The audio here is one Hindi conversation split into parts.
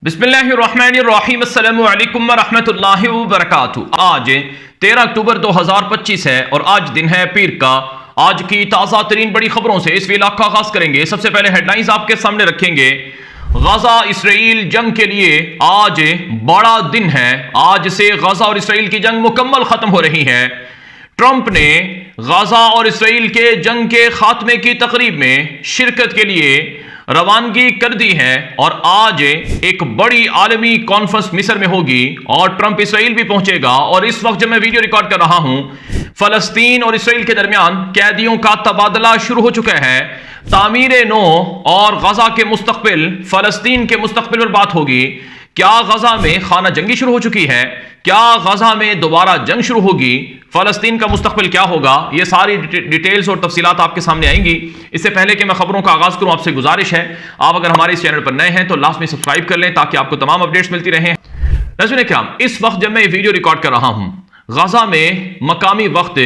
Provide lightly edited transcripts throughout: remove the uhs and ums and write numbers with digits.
बिस्मिल्लाहिर्रहमानिर्रहीम अस्सलामु अलैकुम वरहमतुल्लाहि वबरकातुहू। आज 13 अक्टूबर 2025 है और आज दिन है पीर का। आज की ताज़ा तरीन बड़ी खबरों से इस वीडियो का आगाज करेंगे। सबसे पहले हेडलाइंस आपके सामने रखेंगे। गजा इसराइल जंग के लिए आज बड़ा दिन है। आज से गजा और इसराइल की जंग मुकम्मल खत्म हो रही है। ट्रंप ने गजा और इसराइल के जंग के खात्मे की तकरीब में शिरकत के लिए रवानगी कर दी है और आज एक बड़ी आलमी कॉन्फ्रेंस मिस्र में होगी और ट्रंप इसराइल भी पहुंचेगा। और इस वक्त जब मैं वीडियो रिकॉर्ड कर रहा हूं, फलस्तीन और इसराइल के दरमियान कैदियों का तबादला शुरू हो चुका है। तामीर नो और गजा के मुस्तकबिल, फलस्तीन के मुस्तकबिल पर बात होगी। क्या गजा में खाना जंगी शुरू हो चुकी है? क्या गजा में दोबारा जंग शुरू होगी? फलस्तीन का मुस्तकबिल क्या होगा? ये सारी डिटेल्स और तफसीलात आपके सामने आएंगी। इससे पहले कि मैं खबरों का आगाज करूं, आपसे गुजारिश है, आप अगर हमारे इस चैनल पर नए हैं तो लास्ट में सब्सक्राइब कर लें ताकि आपको तमाम अपडेट्स मिलती रहें। नाज़रीन किराम, इस वक्त जब मैं ये वीडियो रिकॉर्ड कर रहा हूं, गजा में मकामी वक्त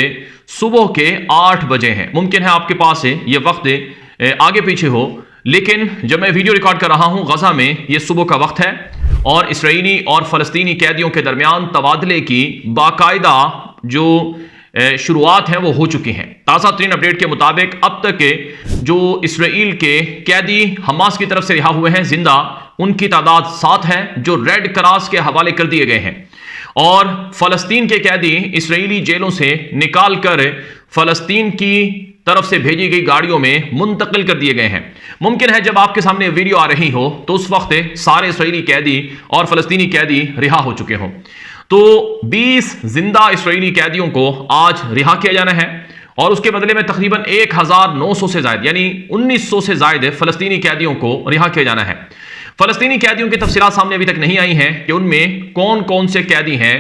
सुबह के 8 बजे है। मुमकिन है आपके पास ये वक्त आगे पीछे हो, लेकिन जब मैं वीडियो रिकॉर्ड कर रहा हूं गजा में ये सुबह का वक्त है और इसराइली और फलस्तीनी कैदियों के दरमियान तबादले की बाकायदा जो शुरुआत है वो हो चुकी हैं। ताज़ा तरीन अपडेट के मुताबिक अब तक के जो इसराइल के कैदी हमास की तरफ से रिहा हुए हैं जिंदा, उनकी तादाद 7 है जो रेड क्रॉस के हवाले कर दिए गए हैं। और फलस्तीन के कैदी इसराइली जेलों से निकाल कर फलस्तीन की तरफ से भेजी गई गाड़ियों में मुंतकिल कर दिए गए हैं। मुमकिन है जब आपके सामने वीडियो आ रही हो तो उस वक्त सारे इसराइली कैदी और फलस्तीनी कैदी रिहा हो चुके हों। तो 20 जिंदा इसराइली कैदियों को आज रिहा किया जाना है और उसके बदले में तकरीबन 1900 से ज्यादा यानी 1900 से ज्यादा फलस्तीनी कैदियों को रिहा किया जाना है। फलस्तीनी कैदियों की तफसीलात सामने अभी तक नहीं आई हैं कि उनमें कौन कौन से कैदी हैं,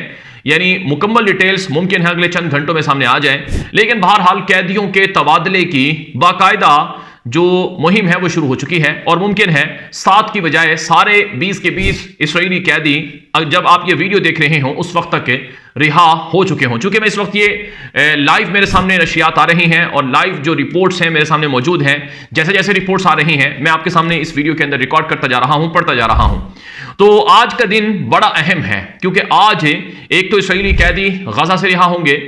यानी मुकम्मल डिटेल्स मुमकिन है अगले चंद घंटों में सामने आ जाए। लेकिन बहरहाल कैदियों के तबादले की बाकायदा जो मुहिम है वो शुरू हो चुकी है और मुमकिन है 7 की बजाय सारे 20 के 20 इसराइली कैदी जब आप ये वीडियो देख रहे हो उस वक्त तक रिहा हो चुके हों। चूंकि मैं इस वक्त ये लाइव मेरे सामने नशियात आ रही हैं और लाइव जो रिपोर्ट्स हैं मेरे सामने मौजूद हैं। जैसे जैसे रिपोर्ट्स आ रही हैं मैं आपके सामने इस वीडियो के अंदर रिकॉर्ड करता जा रहा हूं, पढ़ता जा रहा हूं। तो आज का दिन बड़ा अहम है क्योंकि आज एक तो इसराइली कैदी गजा से रिहा होंगे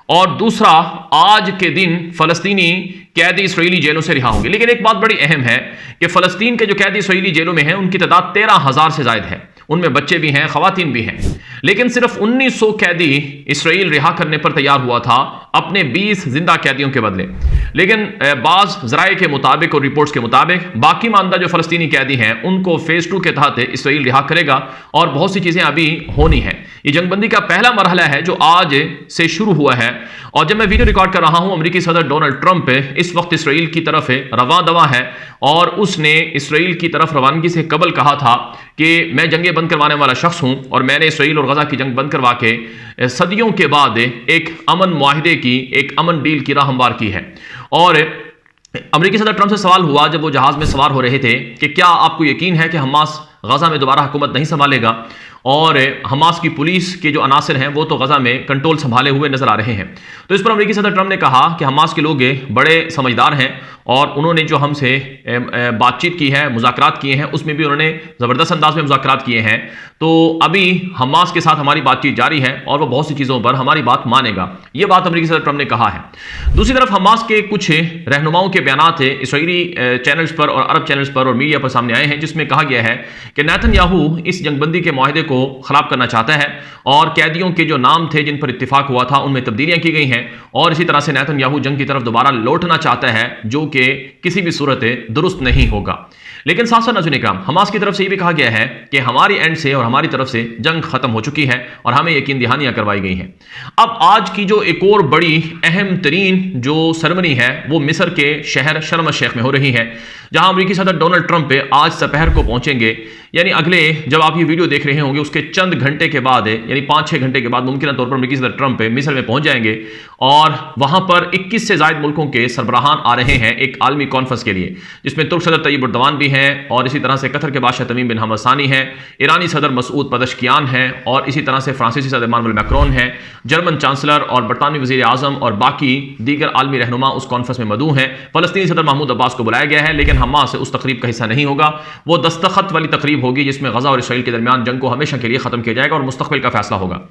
और दूसरा आज के दिन फलस्तीनी कैदी इसराइली जेलों से रिहा होंगे। लेकिन एक बात बड़ी अहम है कि फलस्तीन के जो कैदी इसराइली जेलों में हैं उनकी तादाद 13,000 से ज्यादा है। उनमें बच्चे भी हैं, खवातीन भी हैं। लेकिन सिर्फ 1900 कैदी इसराइल रिहा करने पर तैयार हुआ था अपने 20 जिंदा कैदियों के बदले। लेकिन बाज जराए के मुताबिक और रिपोर्ट्स के मुताबिक बाकी मानदा जो फलस्तीनी कैदी हैं उनको फेज 2 के तहत इसराइल रिहा करेगा और बहुत सी चीजें अभी होनी है। ये जंगबंदी का पहला मरहला है जो आज से शुरू हुआ है। और जब मैं वीडियो रिकॉर्ड कर रहा हूं, अमेरिकी सदर डोनाल्ड ट्रंप इस वक्त इसराइल की तरफ रवा दवा है और उसने इसराइल की तरफ रवानगी से कबल कहा था कि मैं जंगें बंद करवाने वाला शख्स हूं और मैंने इसराइल और गजा की जंग बंद करवा के सदियों के बाद एक अमन मुआहिदे की, एक अमन डील की राह हमवार की है। और अमेरिकी सदर ट्रंप से सवाल हुआ जब वो जहाज में सवार हो रहे थे कि क्या आपको यकीन है कि हमास गजा में दोबारा हुकूमत नहीं संभालेगा? और हमास की पुलिस के जो अनासर हैं वो तो गजा में कंट्रोल संभाले हुए नजर आ रहे हैं। तो इस पर अमेरिकी सदर ट्रंप ने कहा कि हमास के लोग बड़े समझदार हैं और उन्होंने जो हमसे बातचीत की है, मुज़ाकरात किए हैं, उसमें भी उन्होंने ज़बरदस्त अंदाज में मुज़ाकरात किए हैं। तो अभी हमास के साथ हमारी बातचीत जारी है और वह बहुत सी चीज़ों पर हमारी बात मानेगा। ये बात अमेरिकी सदर ट्रंप ने कहा है। दूसरी तरफ हमास के कुछ रहनुमाओं के बयानात इसराइली चैनल्स पर और अरब चैनल्स पर और मीडिया पर सामने आए हैं जिसमें कहा गया है कि नेतन्याहू इस जंगबंदी के माहिदे को खराब करना चाहता है और कैदियों के जो नाम थे जिन पर इत्तिफाक हुआ था उनमें तब्दीलियां की गई हैं और इसी तरह से नेतन्याहू जंग की तरफ दोबारा लौटना चाहता है जो कि किसी भी सूरत दुरुस्त नहीं होगा। लेकिन साथ साथ नाज़रीन इकराम, हमास की तरफ से यह भी कहा गया है कि हमारी एंड से और हमारी तरफ से जंग खत्म हो चुकी है और हमें यकीन दहानियां करवाई गई हैं। अब आज की जो एक और बड़ी अहम तरीन जो सरमनी है वो मिस्र के शहर शर्म अल शेख में हो रही है, जहां अमेरिकी सदर डोनाल्ड ट्रंप आज दोपहर को पहुंचेंगे। यानी अगले जब आप ये वीडियो देख रहे होंगे उसके चंद घंटे के बाद यानी 5-6 घंटे के बाद मुमकिन तौर पर अमेरिकी सदर ट्रंप मिस्र में पहुंच जाएंगे और वहां पर 21 से ज्यादा मुल्कों के सरबराहान आ रहे हैं एक आलमी कॉन्फ्रेंस के लिए, जिसमें तुर्क सदर तैयब एर्दोगान भी हैं, और इसी तरह से कतर के बादशाह तमीम बिन हमद सानी हैं, ईरानी सदर मसूद पदशकियान हैं, और इसी तरह से फ्रांसीसी सदर इमानुएल मैक्रोन हैं, जर्मन चांसलर और बरतानवी वज़ीर आज़म और बाकी दीगर आलमी रहनुमा उस कॉन्फ्रेंस में मदऊ हैं। फ़लस्तीनी सदर महमूद अब्बास को बुलाया गया है, लेकिन हमास उस तकरीब का हिस्सा नहीं होगा। वो दस्तखत वाली तकरीब होगी जिसमें गजा और इसराइल के दरमियान जंग को हमेशा के लिए खत्म किया जाएगा और मुस्तकबिल का फैसला होगा।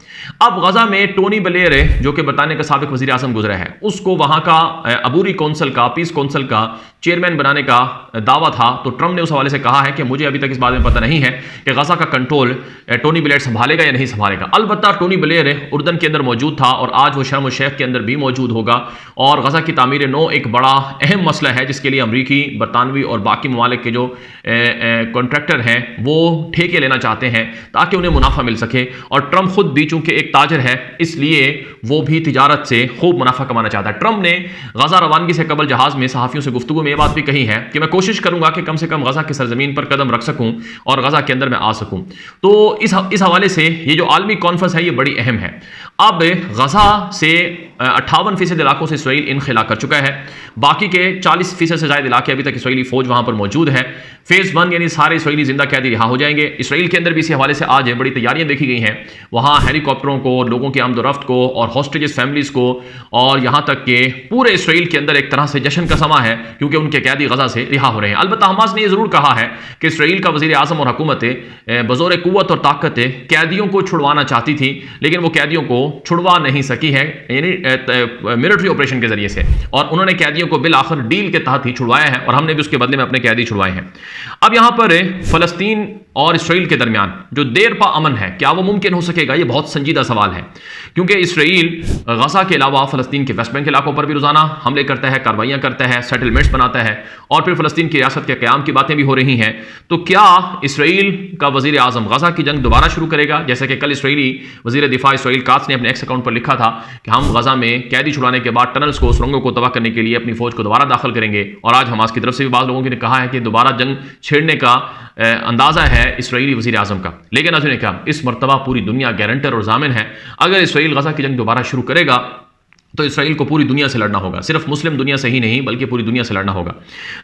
अब गजा में टोनी ब्लेयर जो कि बरतानिया का साबिक वज़ीर आज़म गुजरा है, उसको वहां का अबूरी कौंसल का, पीस कौंसल का चेयरमैन बनाने का दावा था। तो ट्रंप ने उस हवाले से कहा है कि मुझे अभी तक इस बारे में पता नहीं है कि गजा का कंट्रोल टोनी ब्लेयर संभालेगा या नहीं संभालेगा। अलबत्ता टोनी ब्लेयर उर्दन के अंदर मौजूद था और आज वो शर्म शेख के अंदर भी मौजूद होगा। और गजा की तामीर नौ एक बड़ा अहम मसला है जिसके लिए अमरीकी, बरतानवी और बाकी ममालिक के जो कॉन्ट्रैक्टर हैं वो ठेके लेना चाहते हैं ताकि उन्हें मुनाफा मिल सके। और ट्रंप खुद भी चूंकि एक ताजर है इसलिए वो भी तिजारत से खूब मुनाफा कमाना चाहता है। ट्रंप ने गजा रवानगी से कबल जहाज में सहाफ़ियों से गुफ्तगू में ये बात भी कही है कि मैं कोशिश करूंगा कि कम से कम गजा की सरजमीन पर कदम रख सकूं और गजा के अंदर मैं आ सकूं। तो इस हवाले से ये जो आलमी कॉन्फ्रेंस है ये बड़ी अहम है। अब गजा से 58% इलाकों से इसराइल इनखला कर चुका है, बाकी के 40% से ज़्यादा इलाके अभी तक इसराइली फौज वहां पर मौजूद है। फेज़ 1 यानी सारे इसराइली जिंदा कैदी रिहा हो जाएंगे। इसराइल के अंदर भी इसी हवाले से आज बड़ी तैयारियां देखी गई हैं। वहां हेलीकॉप्टरों को, लोगों की आमदोरफ्त को और हॉस्टेजेस फैमिलीज को, और यहां तक कि पूरे इसराइल के अंदर एक तरह से जश्न का समा है क्योंकि उनके कैदी गजा से रिहा हो रहे हैं। अलबत्ता हमास ने यह जरूर कहा है कि इसराइल का वज़ीर आज़म और हुकूमत बज़ोर कुव्वत और ताकत कैदियों को छुड़वाना चाहती थी, लेकिन वो कैदियों को छुड़वा नहीं सकी है, यानी मिलिट्री ऑपरेशन के जरिए से। और उन्होंने कैदियों को बिल आखिर डील के तहत ही छुड़वाया है और हमने भी उसके बदले में अपने कैदी छुड़वाए हैं। अब यहां पर फलस्तीन और इसराइल के दरमियान जो देर पा अमन है, क्या वो मुमकिन हो सकेगा? ये बहुत संजीदा सवाल है क्योंकि इसराइल गजा के अलावा फलस्तीन के वेस्ट बैंक के इलाकों पर भी रोजाना हमले करता है, कार्रवाइयां करता है, सेटलमेंट्स बनाता है और फिर फलस्तीन की रियासत के क़याम की बातें भी हो रही हैं। तो क्या इसराइल का वज़ीर आज़म गजा की जंग दोबारा शुरू करेगा? जैसे कि कल इसराइली वज़ीर दिफा इसराइल कात्स ने अपने एक्स अकाउंट पर लिखा था कि हम गजा में कैदी छुड़ाने के बाद टनल्स को, सुरंगों को तबाह करने के लिए अपनी फौज को दोबारा दाखिल करेंगे। और आज हमास की तरफ से भी बाज़ लोगों ने कहा है कि दोबारा जंग छेड़ने का अंदाजा है इसराइली वज़ीर आज़म का। लेकिन अजून क्या, इस मरतबा पूरी दुनिया गारंटर और जामिन है, अगर इसराइल गजा की जंग दोबारा शुरू करेगा तो इसराइल को पूरी दुनिया से लड़ना होगा, सिर्फ मुस्लिम दुनिया से ही नहीं बल्कि पूरी दुनिया से लड़ना होगा।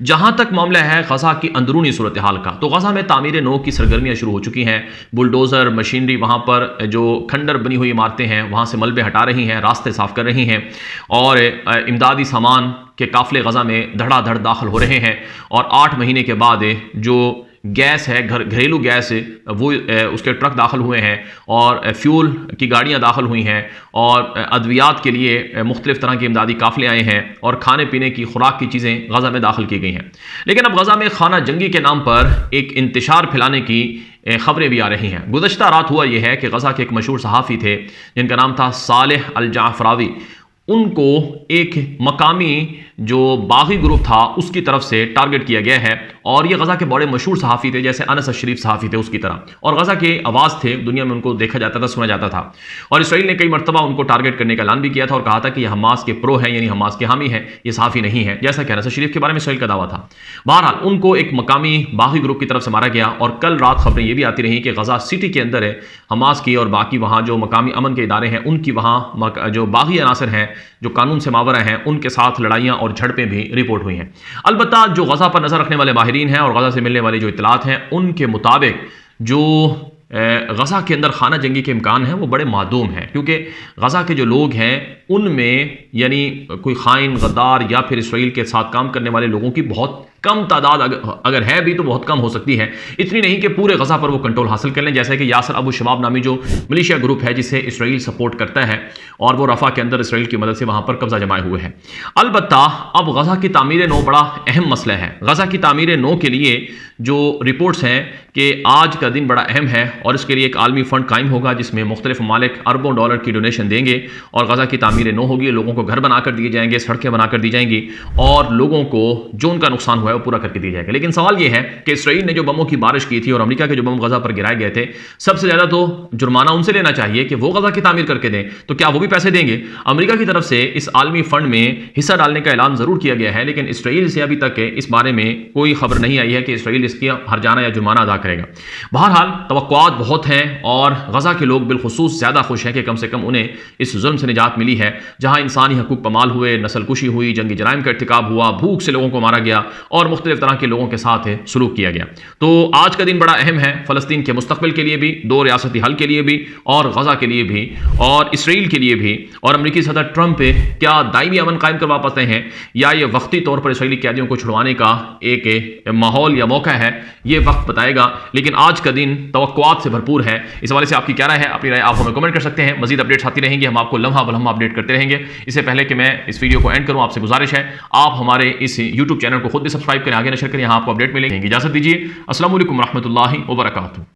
जहां तक मामला है गजा की अंदरूनी सूरत हाल का, तो गजा में तामीर नौ की सरगर्मियां शुरू हो चुकी हैं। बुलडोज़र मशीनरी वहां पर जो खंडर बनी हुई इमारतें हैं वहां से मलबे हटा रही हैं, रास्ते साफ कर रही हैं और इमदादी सामान के काफिले गजा में धड़ाधड़ दाखिल हो रहे हैं। और 8 महीने के बाद जो गैस है, घरेलू गैस, वो उसके ट्रक दाखिल हुए हैं और फ्यूल की गाड़ियां दाखिल हुई हैं और अद्वियात के लिए मुख्तलिफ तरह के इमदादी काफिले आए हैं और खाने पीने की खुराक की चीज़ें गजा में दाखिल की गई हैं। लेकिन अब गजा में खाना जंगी के नाम पर एक इंतशार फैलाने की खबरें भी आ रही हैं। गुज़श्ता रात हुआ यह है कि गजा के एक मशहूर सहाफ़ी थे जिनका नाम था सालेह अल जाफरावी, उनको एक मकामी जो बागी ग्रुप था उसकी तरफ से टारगेट किया गया है। और ये गजा के बड़े मशहूर सहाफ़ी थे, जैसे अनस शरीफ सहाफ़ी थे उसकी तरह, और गजा के आवाज़ थे, दुनिया में उनको देखा जाता था, सुना जाता था। और इसराइल ने कई मरतबा उनको टारगेट करने का ऐलान भी किया था और कहा था कि ये हमास के प्रो हैं, यानी हमास के हामी हैं, ये सहाफ़ी नहीं है, जैसा कि अनस शरीफ के बारे में इसराइल का दावा था। बहरहाल उनको एक मकामी बागी ग्रुप की तरफ से मारा गया। और कल रात खबरें ये भी आती रही कि गजा सिटी के अंदर है हमास की और बाकी वहाँ जो मकामी अमन के इदारे हैं उनकी वहाँ जो बागी अनासर हैं, जो कानून से मावरा हैं, उनके साथ लड़ाइयाँ और झड़पें भी रिपोर्ट हुई हैं। अलबत्ता जो गजा पर नजर रखने वाले माहिरीन हैं और गजा से मिलने वाली जो इतलात हैं उनके मुताबिक जो गजा के अंदर खाना जंगी के इम्कान हैं वो बड़े मादूम हैं, क्योंकि गजा के जो लोग हैं उनमें यानी कोई खाइन, गद्दार या फिर इसराइल के साथ काम करने वाले लोगों की बहुत कम तादाद अगर है भी तो बहुत कम हो सकती है। इतनी नहीं कि पूरे गजा पर वो कंट्रोल हासिल कर लें, जैसे कि यासर अबू शबाब नामी जो मिलिशिया ग्रुप है जिसे इसराइल सपोर्ट करता है और वो रफा के अंदर इसराइल की मदद से वहां पर कब्जा जमाए हुए हैं। अलबत्ता अब गजा की तामीर नौ बड़ा अहम मसला है। गजा की तामीर नौ के लिए जो रिपोर्ट्स हैं कि आज का दिन बड़ा अहम है और इसके लिए एक आलमी फंड कायम होगा जिसमें मुख्तलिफ ममालिक अरबों डॉलर की डोनेशन देंगे और गजा की तामीर नौ होगी। लोगों को घर बनाकर दिए जाएंगे, सड़कें बनाकर दी जाएंगी और लोगों को जो उनका नुकसान हुआ है वो पूरा करके दिया जाएगा। लेकिन सवाल यह है कि इसराइल ने जो बमों की बारिश की थी और अमेरिका के जो बम गजा पर गिराए गए थे, सबसे ज्यादा तो जुर्माना उनसे लेना चाहिए कि वो गजा की तामीर करके दें। तो क्या वो भी पैसे देंगे? अमेरिका की तरफ से इस आलमी फंड में हिस्सा डालने का ऐलान जरूर किया गया है, लेकिन इसराइल से अभी तक इस बारे में कोई खबर नहीं आई है कि इसराइल इसकी हर्जाना या जुर्माना अदा करेगा। बहरहाल तवक्कुआत बहुत हैं और गजा के लोग बिलखुसूस ज्यादा खुश हैं कि कम से कम उन्हें इस जुल्म से निजात मिली है, जहां इंसानी हकूक पमाल हुए, नस्ल कुशी हुई, जंगी जराइम का इर्तिकाब हुआ, भूख से लोगों को मारा गया और मुख्तलिफ तरह के लोगों के साथ सलूक किया गया। तो आज का दिन बड़ा अहम है फ़लस्तीन के मुस्तकबिल के लिए भी, दो रियासती हल के लिए भी, और गज़ा के लिए भी, और इसराइल के लिए भी। और अमरीकी सदर ट्रंप क्या दायमी अमन कायम करवा पाते हैं, या ये वक्ती तौर पर इसराइली कैदियों को छुड़वाने का एक माहौल या मौका है, ये वक्त बताएगा। लेकिन आज का दिन तवक्कुआत से भरपूर है। इस हवाले से आपकी क्या राय है? अपनी राय आप हमें कमेंट कर सकते हैं। मजीद अपडेट्स आती रहेंगे, हम आपको लम्हा बलम्हा अपडेट करते रहेंगे। इससे पहले कि मैं इस वीडियो को एंड करूं, आपसे गुजारिश है आप हमारे इस यूट्यूब चैनल को खुद भी सब्सक्राइब करें, आगे नशर करें, यहाँ आपको अपडेट मिलेंगे। इजाजत दीजिए। अस्सलाम वालेकुम रहमतुल्लाहि व बरकातुहू।